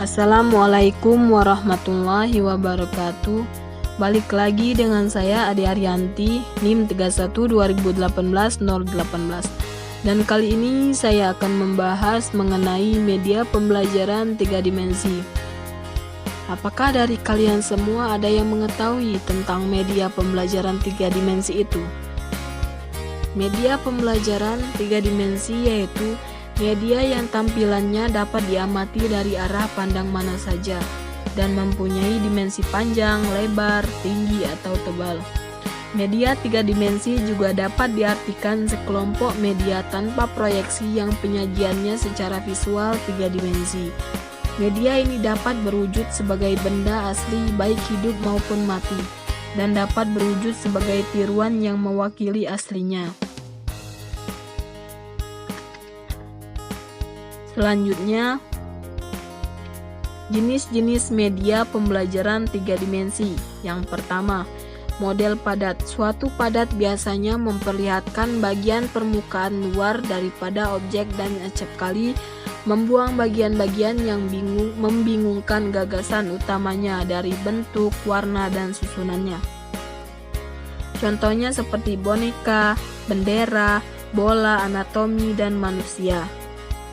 Assalamualaikum warahmatullahi wabarakatuh. Balik lagi dengan saya Ade Arianti, NIM 31/2018-018. Dan kali ini saya akan membahas mengenai media pembelajaran 3 dimensi. Apakah dari kalian semua ada yang mengetahui tentang media pembelajaran 3 dimensi itu? Media pembelajaran 3 dimensi yaitu media yang tampilannya dapat diamati dari arah pandang mana saja dan mempunyai dimensi panjang, lebar, tinggi, atau tebal. Media 3 dimensi juga dapat diartikan sekelompok media tanpa proyeksi yang penyajiannya secara visual 3 dimensi. Media ini dapat berwujud sebagai benda asli baik hidup maupun mati, dan dapat berwujud sebagai tiruan yang mewakili aslinya. Selanjutnya, jenis-jenis media pembelajaran 3 dimensi. Yang pertama, model padat. Suatu padat biasanya memperlihatkan bagian permukaan luar daripada objek dan acapkali membuang bagian-bagian yang membingungkan gagasan utamanya dari bentuk, warna, dan susunannya. Contohnya seperti boneka, bendera, bola, anatomi, dan manusia.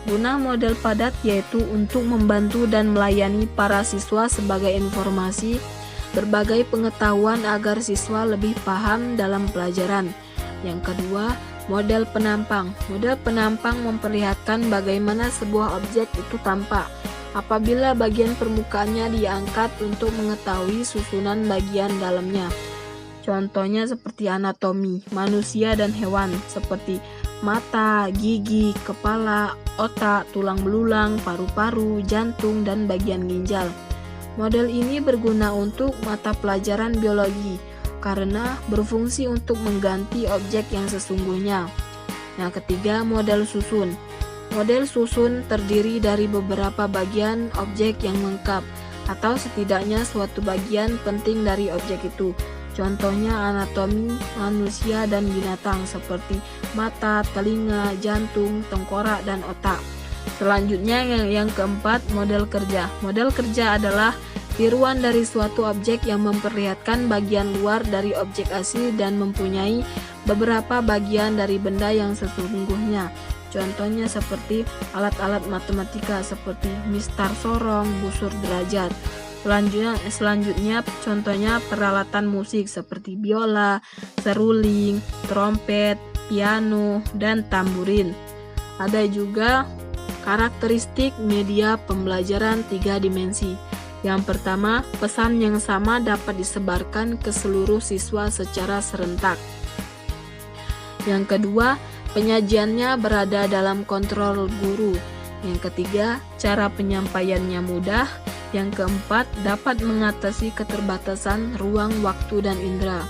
Guna model padat yaitu untuk membantu dan melayani para siswa sebagai informasi, berbagai pengetahuan agar siswa lebih paham dalam pelajaran. Yang kedua, model penampang. Model penampang memperlihatkan bagaimana sebuah objek itu tampak apabila bagian permukaannya diangkat untuk mengetahui susunan bagian dalamnya. Contohnya seperti anatomi, manusia dan hewan, seperti mata, gigi, kepala, otak, tulang belulang, paru-paru, jantung, dan bagian ginjal. Model ini berguna untuk mata pelajaran biologi karena berfungsi untuk mengganti objek yang sesungguhnya. Yang ketiga, model susun. Model susun terdiri dari beberapa bagian objek yang lengkap atau setidaknya suatu bagian penting dari objek itu. Contohnya anatomi manusia dan binatang seperti mata, telinga, jantung, tengkorak, dan otak. Selanjutnya yang keempat, model kerja. Model kerja adalah tiruan dari suatu objek yang memperlihatkan bagian luar dari objek asli dan mempunyai beberapa bagian dari benda yang sesungguhnya. Contohnya seperti alat-alat matematika seperti mistar sorong, busur derajat. Selanjutnya contohnya peralatan musik seperti biola, seruling, trompet, piano, dan tamburin. Ada juga karakteristik media pembelajaran 3 dimensi. Yang pertama, pesan yang sama dapat disebarkan ke seluruh siswa secara serentak. Yang kedua, penyajiannya berada dalam kontrol guru. Yang ketiga, cara penyampaiannya mudah. Yang keempat, dapat mengatasi keterbatasan ruang, waktu, dan indera.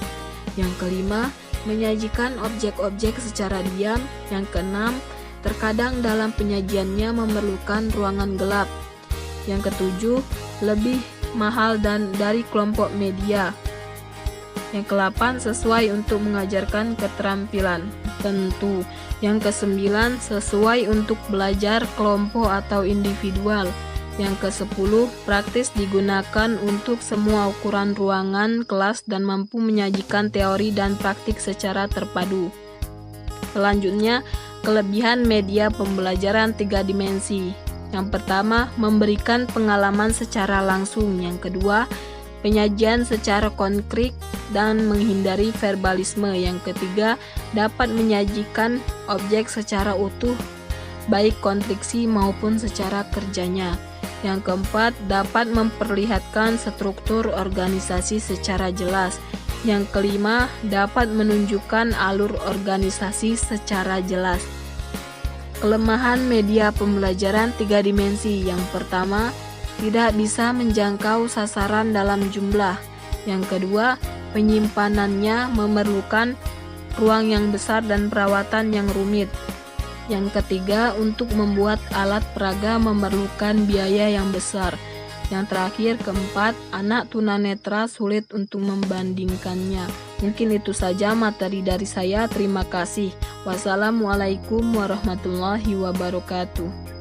Yang kelima, menyajikan objek-objek secara diam. Yang keenam, terkadang dalam penyajiannya memerlukan ruangan gelap. Yang ketujuh, lebih mahal dan dari kelompok media. Yang kedelapan, sesuai untuk mengajarkan keterampilan tentu. Yang kesembilan, sesuai untuk belajar kelompok atau individual. Yang ke-10, praktis digunakan untuk semua ukuran ruangan kelas dan mampu menyajikan teori dan praktik secara terpadu. Selanjutnya, kelebihan media pembelajaran 3 dimensi. Yang pertama, memberikan pengalaman secara langsung. Yang kedua, penyajian secara konkret dan menghindari verbalisme. Yang ketiga, dapat menyajikan objek secara utuh, baik konstruksi maupun secara kerjanya. Yang keempat, dapat memperlihatkan struktur organisasi secara jelas. Yang kelima, dapat menunjukkan alur organisasi secara jelas. Kelemahan media pembelajaran 3 dimensi. Yang pertama, tidak bisa menjangkau sasaran dalam jumlah. Yang kedua, penyimpanannya memerlukan ruang yang besar dan perawatan yang rumit. Yang ketiga, untuk membuat alat peraga memerlukan biaya yang besar. Yang terakhir, keempat, anak tunanetra sulit untuk membandingkannya. Mungkin itu saja materi dari saya. Terima kasih. Wassalamualaikum warahmatullahi wabarakatuh.